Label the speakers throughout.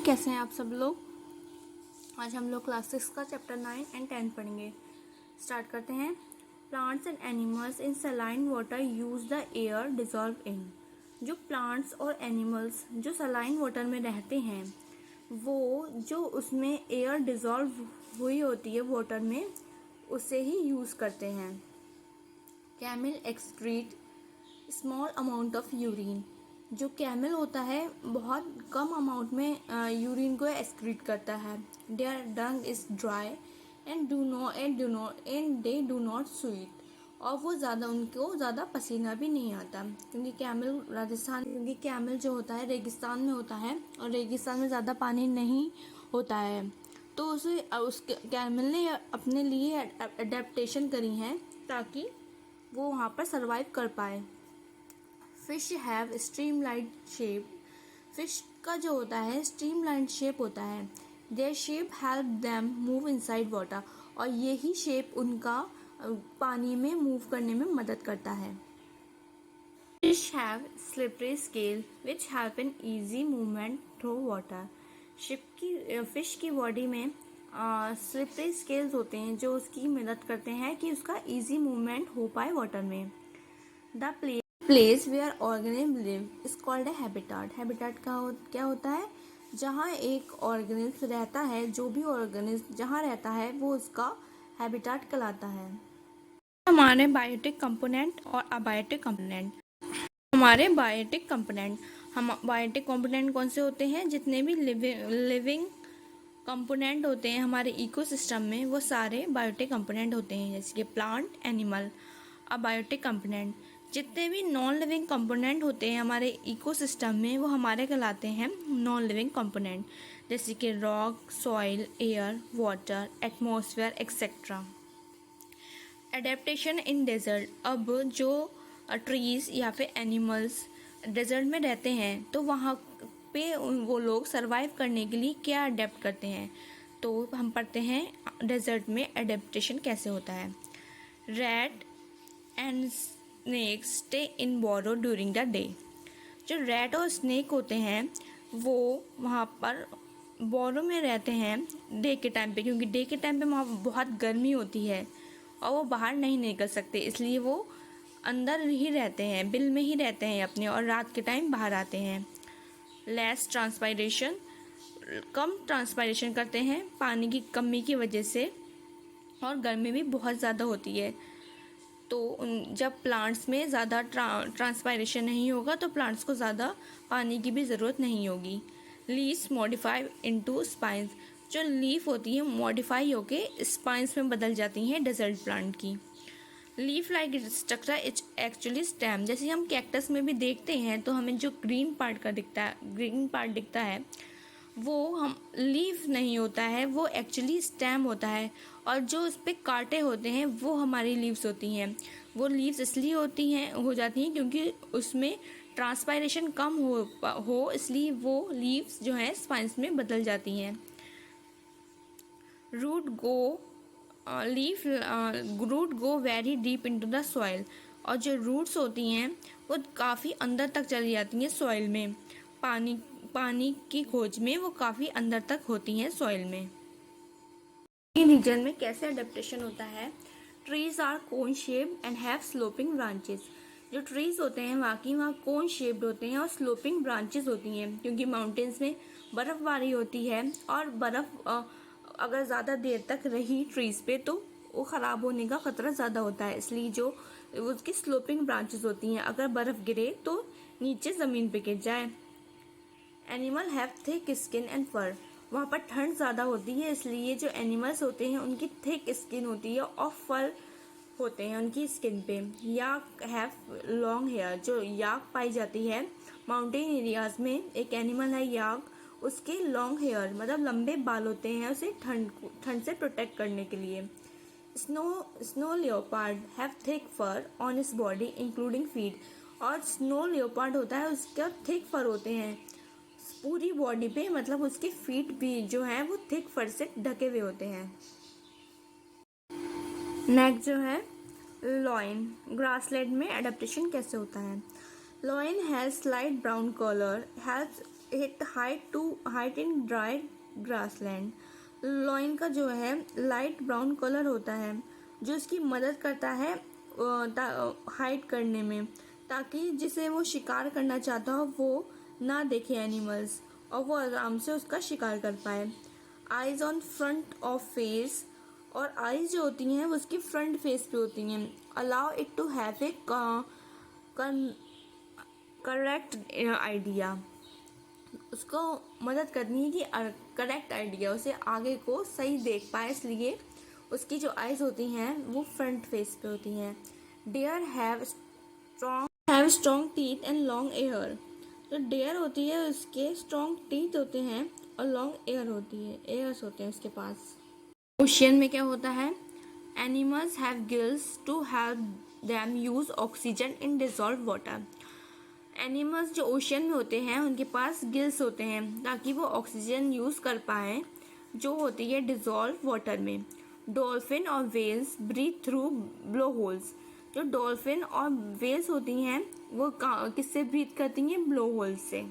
Speaker 1: कैसे हैं आप सब लोग। आज हम लोग क्लास 6 का चैप्टर 9 एंड 10 पढ़ेंगे। स्टार्ट करते हैं। Plants and animals in saline water use the air dissolve in. जो प्लांट्स और एनिमल्स जो सलाइन वाटर में रहते हैं वो जो उसमें एयर डिजॉल्व हुई होती है वाटर में उसे ही यूज़ करते हैं। Camel excrete small amount of urine. जो कैमल होता है बहुत कम अमाउंट में यूरिन को एक्सक्रीट करता है। Their dung is dry and they do not sweet. और वो उनको ज़्यादा पसीना भी नहीं आता क्योंकि कैमल जो होता है रेगिस्तान में होता है और रेगिस्तान में ज़्यादा पानी नहीं होता है, तो उस कैमल ने अपने लिए अडेप्टेशन करी हैं ताकि वो वहाँ पर सरवाइव कर पाए। Fish have streamline shape. Fish का जो होता है स्ट्रीमलाइन शेप होता है। Their shape help them move inside water. और यही शेप उनका पानी में मूव करने में मदद करता है। Fish have slippery scale which help in easy movement through water. Fish की बॉडी में स्लिपरी स्केल्स होते हैं जो उसकी मदद करते हैं कि उसका ईजी मूवमेंट हो पाए वाटर में। The place where organism live is called a habitat. Habitat का क्या होता है? जहाँ एक ऑर्गेनिज्म रहता है, जो भी ऑर्गेनिज्म जहाँ रहता है वो उसका हैबिटाट कहलाता है। हमारे बायोटिक कंपोनेंट और अबायोटिक कंपोनेंट। हमारे बायोटिक कंपोनेंट कौन से होते हैं? जितने भी लिविंग कंपोनेंट होते हैं हमारे इकोसिस्टम में वो सारे बायोटिक कंपोनेंट होते हैं, जैसे कि प्लांट, एनिमल। अबायोटिक कंपोनेंट जितने भी नॉन लिविंग कंपोनेंट होते हैं हमारे इकोसिस्टम में वो हमारे कहलाते हैं नॉन लिविंग कंपोनेंट, जैसे कि rock, soil, air, water, atmosphere etcetera. Adaptation in desert. अब जो ट्रीज या फिर एनिमल्स डेजर्ट में रहते हैं तो वहाँ पे वो लोग सरवाइव करने के लिए क्या अडेप्ट करते हैं, तो हम पढ़ते हैं डेजर्ट में एडेप्टेशन कैसे होता है। Rat and snake stay in burrow during the day. जो रैट और स्नेक होते हैं वो वहाँ पर बोरो में रहते हैं डे के टाइम पे, क्योंकि डे के टाइम पे वहाँ बहुत गर्मी होती है और वो बाहर नहीं निकल सकते, इसलिए वो अंदर ही रहते हैं, बिल में ही रहते हैं अपने, और रात के टाइम बाहर आते हैं। लेस ट्रांसपायरेशन, कम ट्रांसपायरेशन करते हैं पानी की कमी की वजह से, और गर्मी भी बहुत ज़्यादा होती है, तो जब प्लांट्स में ज़्यादा ट्रांसपायरेशन नहीं होगा तो प्लांट्स को ज़्यादा पानी की भी ज़रूरत नहीं होगी। Leaves modify into spines. जो लीफ होती है मॉडिफाई होके स्पाइंस में बदल जाती हैं डेजर्ट प्लांट की। Leaf like structure is actually stem. जैसे हम कैक्टस में भी देखते हैं तो हमें जो ग्रीन पार्ट दिखता है वो हम लीफ नहीं होता है, वो एक्चुअली स्टेम होता है, और जो उस पर कांटे होते हैं वो हमारी लीव्स होती हैं। वो लीव्स इसलिए हो जाती हैं क्योंकि उसमें ट्रांसपायरेशन कम हो इसलिए वो लीव्स जो हैं स्पाइंस में बदल जाती हैं। Root go very deep into the soil. और जो रूट्स होती हैं वो काफ़ी अंदर तक चली जाती हैं सॉइल में। पानी की खोज में वो काफ़ी अंदर तक होती हैं सॉइल में। रीजन में कैसे अडेप्टेशन होता है? Trees are cone shaped and have sloping branches. जो ट्रीज होते हैं वहाँ कोन शेप्ड होते हैं और स्लोपिंग ब्रांचेस होती हैं, क्योंकि माउंटेन्स में बर्फ़बारी होती है और बर्फ़ अगर ज़्यादा देर तक रही ट्रीज पे तो वो ख़राब होने का ख़तरा ज़्यादा होता है, इसलिए जो उसकी स्लोपिंग ब्रांचेस होती हैं अगर बर्फ़ गिरे तो नीचे ज़मीन पे गिर जाए। Animal have thick skin and fur. वहाँ पर ठंड ज़्यादा होती है इसलिए जो एनिमल्स होते हैं उनकी थिक स्किन होती है और फर होते हैं उनकी स्किन पे। याक हैव लॉन्ग हेयर। जो याक पाई जाती है माउंटेन एरियाज में, एक एनिमल है याक, उसके लॉन्ग हेयर मतलब लंबे बाल होते हैं उसे ठंड से प्रोटेक्ट करने के लिए। Snow leopard have thick fur on its body including feet. और स्नो लियोपार्ड होता है उसका थिक फर होते हैं पूरी बॉडी पे, मतलब उसके फीट भी जो है वो थिक फर से ढके हुए होते हैं। नेक्स्ट जो है लॉइन। ग्रासलैंड में अडेप्टेशन कैसे होता है? Lion has slight brown colour, helps it hide in dry grassland. Lion का जो है लाइट ब्राउन कलर होता है जो इसकी मदद करता है हाइड करने में, ताकि जिसे वो शिकार करना चाहता हो वो ना देखे एनिमल्स और वो आराम से उसका शिकार कर पाए। Eyes on front of face, और आइज जो होती हैं वो उसकी फ्रंट फेस पे होती हैं। Allow it to have a correct idea, उसको मदद करनी है कि करेक्ट आइडिया, उसे आगे को सही देख पाए, इसलिए उसकी जो आइज होती हैं वो फ्रंट फेस पे होती हैं। Deer have strong teeth and long ear. जो डेयर होती है उसके स्ट्रॉन्ग टीथ होते हैं और लॉन्ग एयर होती है, एयर्स होते हैं उसके पास। ओशियन में क्या होता है? Animals have gills to help them use oxygen in dissolve water. Animals जो ओशियन में होते हैं उनके पास गिल्स होते हैं ताकि वो ऑक्सीजन यूज़ कर पाएँ जो होती है डिजॉल्व वाटर में। डॉल्फिन और whales breathe through blow holes. जो डॉल्फिन और वेल्स होती हैं वो किससे ब्रीथ करती हैं? ब्लो होल्स से।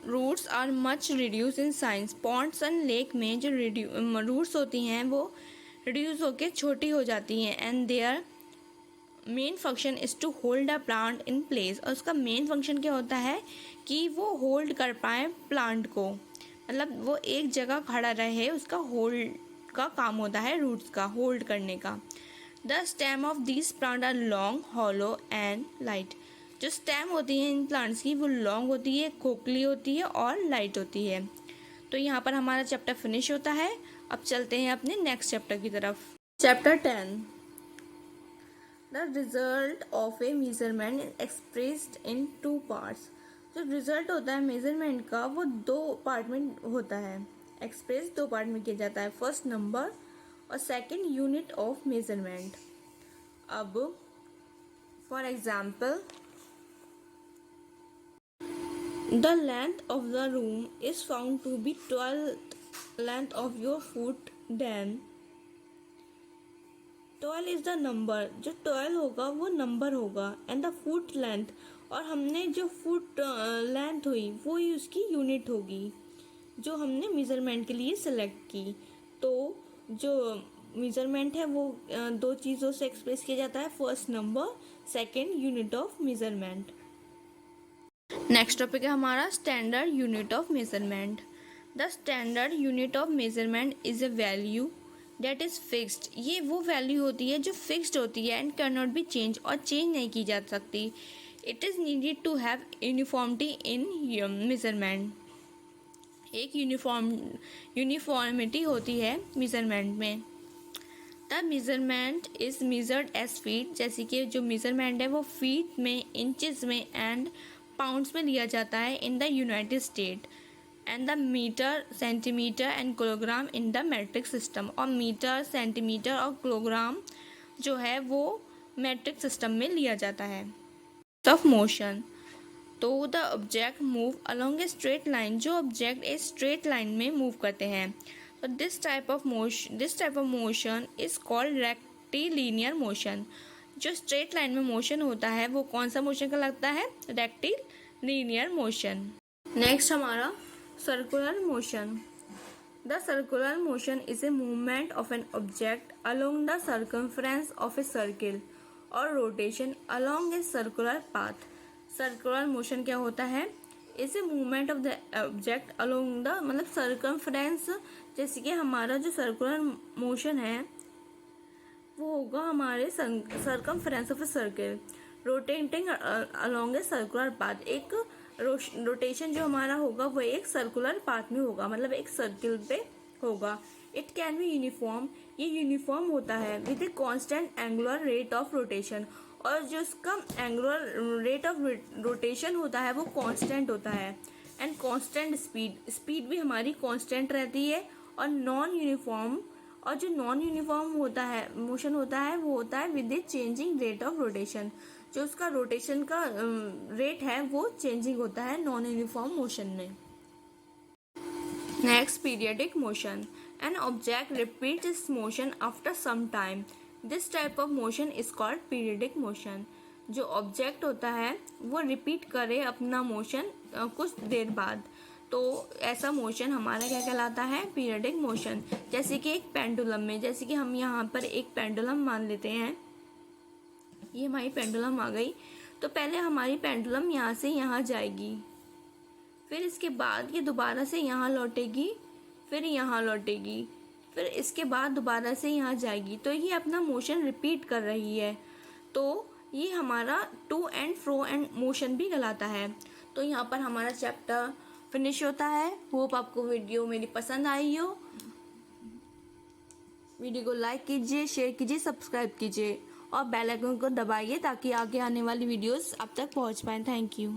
Speaker 1: Roots are much reduce in size. Ponds and lake में जो रूट्स होती हैं वो रिड्यूस होकर छोटी हो जाती हैं and their main function is to hold a plant in place. और उसका मेन फंक्शन क्या होता है कि वो होल्ड कर पाए प्लांट को, मतलब वो एक जगह खड़ा रहे, उसका होल्ड का काम होता है रूट्स का, होल्ड करने का। The stem of this plant are long, hollow and light. जो स्टेम होती है इन प्लांट्स की वो लॉन्ग होती है, खोखली होती है और लाइट होती है। तो यहाँ पर हमारा चैप्टर फिनिश होता है। अब चलते हैं अपने नेक्स्ट चैप्टर की तरफ। Chapter 10, The result of a measurement is expressed in two parts. जो रिजल्ट होता है मेजरमेंट का वो दो पार्ट में होता है, एक्सप्रेस दो पार्ट में किया जाता है, फर्स्ट नंबर और सेकंड यूनिट ऑफ मेजरमेंट। अब for example, the length of the room is found to be 12 length of your foot, then 12 is the number. जो 12 होगा वो नंबर होगा एंड द फुट लेंथ, और हमने जो फुट लेंथ हुई वो ही उसकी यूनिट होगी जो हमने मेज़रमेंट के लिए सेलेक्ट की। तो जो मेज़रमेंट है वो दो चीज़ों से एक्सप्रेस किया जाता है, first number, second unit of measurement. Next topic है हमारा standard unit of measurement. The standard unit of measurement is a value that is fixed. ये वो वैल्यू होती है जो फिक्स्ड होती है and can not be change, और चेंज नहीं की जा सकती। It is needed to have uniformity in measurement. एक यूनिफॉर्मिटी होती है मेज़रमेंट में। The measurement is measured as feet. जैसे कि जो मेज़रमेंट है वो फीट में, इंचज़ में एंड पाउंड्स में लिया जाता है in the United State, and the metre, centimetre and kilogram in the metric system. और मीटर, सेंटीमीटर और किलोग्राम जो है वो मेट्रिक सिस्टम में लिया जाता है। ऑफ मोशन, तो the object move along a straight line. जो ऑब्जेक्ट एक स्ट्रेट लाइन में मूव करते हैं, तो this type of motion is called rectilinear motion. जो स्ट्रेट लाइन में मोशन होता है वो कौन सा मोशन कहलाता है? Rectilinear motion. नेक्स्ट हमारा circular motion. The circular motion is a movement of an object along the circumference of a circle और rotation along a circular path. Circular motion क्या होता है? Is a movement of the object along the, मतलब circumference, जैसे कि हमारा जो circular motion है वो होगा हमारे circumference of a circle, rotating along a circular path. एक रोटेशन जो हमारा होगा वो एक सर्कुलर पाथ में होगा, मतलब एक सर्किल पे होगा। इट कैन बी यूनिफॉर्म, ये यूनिफॉर्म होता है with a constant angular rate of rotation. और जो इसका एंगुलर रेट ऑफ रोटेशन होता है वो कांस्टेंट होता है, एंड कांस्टेंट स्पीड भी हमारी कांस्टेंट रहती है। और नॉन यूनिफॉर्म, और जो नॉन यूनिफॉर्म होता है मोशन होता है वो होता है with a changing rate of rotation. जो उसका रोटेशन का रेट है वो चेंजिंग होता है नॉन यूनिफॉर्म मोशन में। Next, periodic motion. An object repeats its motion after some time. This type of motion is called periodic motion. जो object होता है वो रिपीट करे अपना मोशन कुछ देर बाद, तो ऐसा मोशन हमारा क्या कहलाता है, पीरियडिक मोशन। जैसे कि एक पेंडुलम में, जैसे कि हम यहाँ पर एक पेंडुलम मान लेते हैं, ये हमारी पेंडुलम आ गई। तो पहले हमारी पेंडुलम यहाँ से यहाँ जाएगी, फिर इसके बाद ये दोबारा से यहाँ लौटेगी, फिर यहाँ लौटेगी, फिर इसके बाद दोबारा से यहाँ जाएगी। तो ये अपना मोशन रिपीट कर रही है, तो ये हमारा to and fro and motion भी कहलाता है। तो यहाँ पर हमारा चैप्टर फिनिश होता है। होप आपको वीडियो मेरी पसंद आई हो। वीडियो को लाइक कीजिए, शेयर कीजिए, सब्सक्राइब कीजिए और बेल आइकन को दबाइए ताकि आगे आने वाली वीडियोस आप तक पहुँच पाएँ। Thank you.